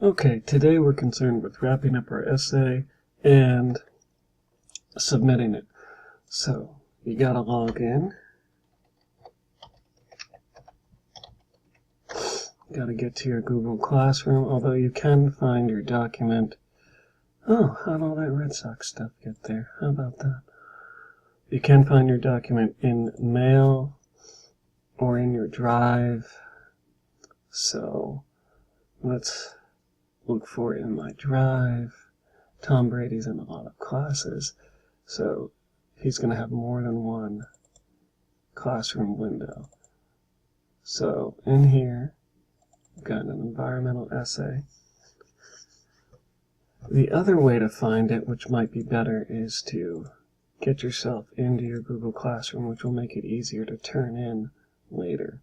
Okay, today we're concerned with wrapping up our essay and submitting it. So, you gotta log in. Gotta get to your Google Classroom, although you can find your document. Oh, how'd all that Red Sox stuff get there? How about that? You can find your document in Mail or in your Drive. So, let's look for it in my Drive. Tom Brady's in a lot of classes, so he's going to have more than one classroom window. So in here, I've got an environmental essay. The other way to find it, which might be better, is to get yourself into your Google Classroom, which will make it easier to turn in later.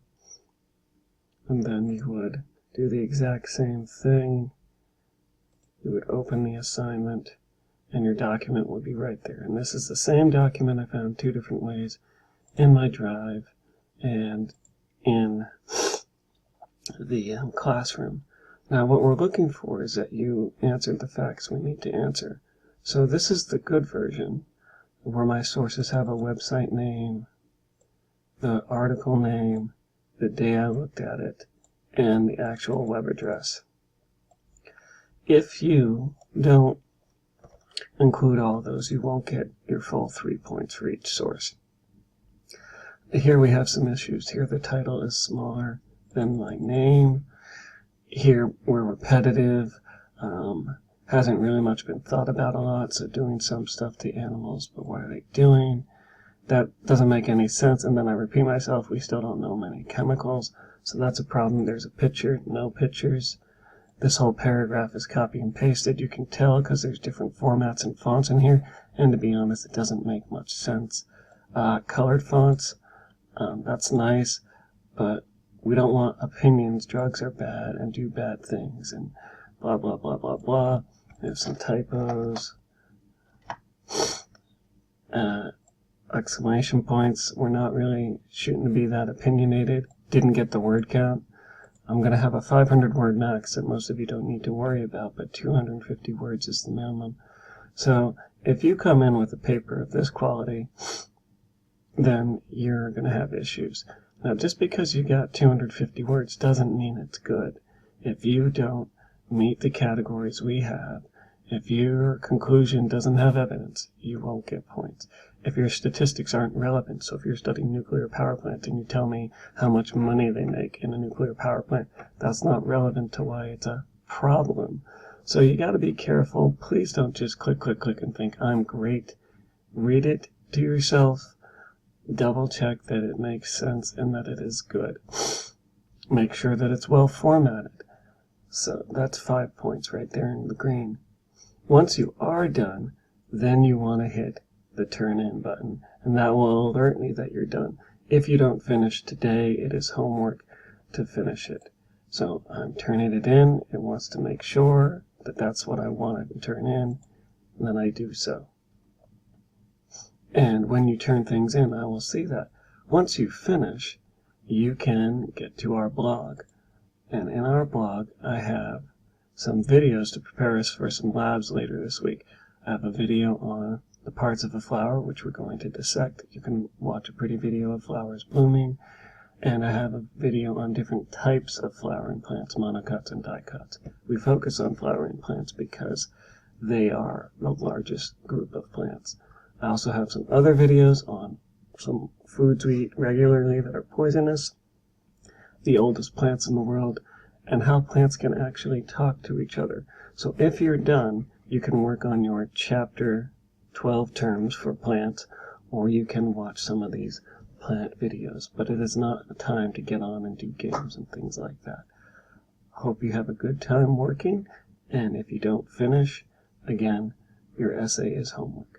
And then you would do the exact same thing. You would open the assignment, and your document would be right there. And this is the same document I found two different ways in my Drive and in the classroom. Now what we're looking for is that you answer the facts we need to answer. So this is the good version, where my sources have a website name, the article name, the day I looked at it, and the actual web address. If you don't include all of those, you won't get your full 3 points for each source. Here we have some issues. Here the title is smaller than my name. Here we're repetitive. Hasn't really much been thought about a lot, so doing some stuff to animals, but what are they doing? That doesn't make any sense, and then I repeat myself, we still don't know many chemicals, so that's a problem. There's a picture, no pictures. This whole paragraph is copy and pasted. You can tell because there's different formats and fonts in here, and to be honest, it doesn't make much sense. Colored fonts, that's nice, but we don't want opinions, drugs are bad, and do bad things, and blah, blah, blah, blah, blah. There's some typos. Exclamation points, we're not really shooting to be that opinionated. Didn't get the word count. I'm going to have a 500 word max that most of you don't need to worry about, but 250 words is the minimum. So if you come in with a paper of this quality, then you're going to have issues. Now just because you got 250 words doesn't mean it's good. If you don't meet the categories we have, if your conclusion doesn't have evidence, you won't get points. If your statistics aren't relevant, so if you're studying nuclear power plant and you tell me how much money they make in a nuclear power plant, that's not relevant to why it's a problem. So you got to be careful. Please don't just click, click, click and think, I'm great. Read it to yourself. Double check that it makes sense and that it is good. Make sure that it's well formatted. So that's 5 points right there in the green. Once you are done, then you want to hit the turn in button, and that will alert me that you're done. If you don't finish today, it is homework to finish it. So I'm turning it in. It wants to make sure that that's what I want to turn in, and then I do so. And when you turn things in, I will see that. Once you finish, you can get to our blog. And in our blog, I have some videos to prepare us for some labs later this week. I have a video on the parts of a flower, which we're going to dissect. You can watch a pretty video of flowers blooming. And I have a video on different types of flowering plants, monocots and dicots. We focus on flowering plants because they are the largest group of plants. I also have some other videos on some foods we eat regularly that are poisonous, the oldest plants in the world, and how plants can actually talk to each other. So if you're done, you can work on your chapter 12 terms for plants, or you can watch some of these plant videos, but it is not a time to get on and do games and things like that. Hope you have a good time working, and if you don't finish, again, your essay is homework.